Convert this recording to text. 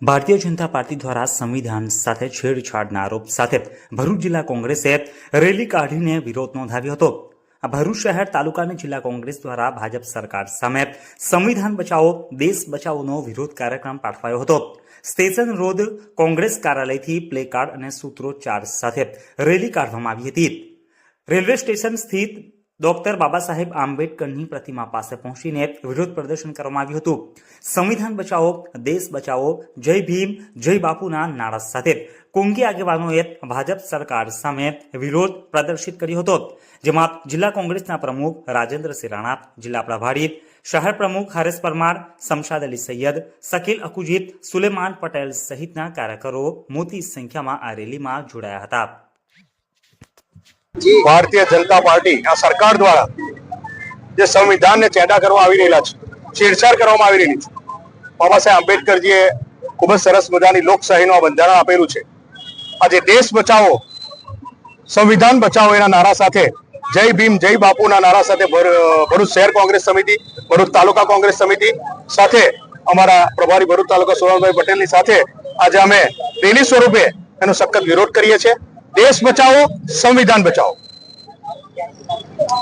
Bharatiya Janata party દ્વારા સંવિધાન સાથે છેડછાડના આરોપ સાથે ભરૂચ જિલ્લા કોંગ્રેસે રેલી કાઢીને વિરોધ નોંધાવ્યો હતો। ભરૂચ શહેર તાલુકાની જિલ્લા કોંગ્રેસ દ્વારા ભાજપ સરકાર સામે સંવિધાન બચાવો દેશ બચાવોનો વિરોધ કાર્યક્રમ પાઠવાયો હતો। સ્ટેશન રોડ કોંગ્રેસ કાર્યાલયથી પ્લે કાર્ડ અને સૂત્રોચ્ચાર સાથે રેલી કાઢવામાં આવી હતી। રેલવે સ્ટેશન સ્થિત ડોક્ટર બાબા સાહેબ આંબેડકરની પ્રતિમા પાસે પહોંચીને વિરોધ પ્રદર્શન કરવામાં આવ્યું હતું। સંવિધાન બચાવો દેશ બચાવો જય ભીમ જય બાપુના નારા સાથે કોંગી આગેવાનોએ ભાજપ સરકાર સામે વિરોધ પ્રદર્શિત કર્યો હતો, જેમાં જિલ્લા કોંગ્રેસના પ્રમુખ રાજેન્દ્રસિંહ રાણા, જિલ્લા પ્રભારી શહેર પ્રમુખ હરેશ પરમાર, શમશાદ અલી સૈયદ, શકીલ અકુજીત, સુલેમાન પટેલ સહિતના કાર્યકરો મોટી સંખ્યામાં આ રેલીમાં જોડાયા હતા। भारतीय जनता पार्टी आ सरकार द्वारा जे संविधान ने चेडा करवा आवी रहेला छे, छेड़छाड़ करवामां आवी रही छे। बाबा साहेब आंबेडकरजीए खूब ज सरस मजानी लोकशाहीनुं बंधारण आपेલું છે। આજે देश बचाओ संविधान बचाओ एना नारा साथे जय भीम जय बापूना नारा साथे भरूच शहर कांग्रेस समिति, भरूच तालुका कांग्रेस समिति साथे अमारा प्रभारी भरूच तालुका सोहनभाई पटेलनी साथे आज अमे रेली स्वरूपे एनो सख्त विरोध करीए छे। देश बचाओ संविधान बचाओ।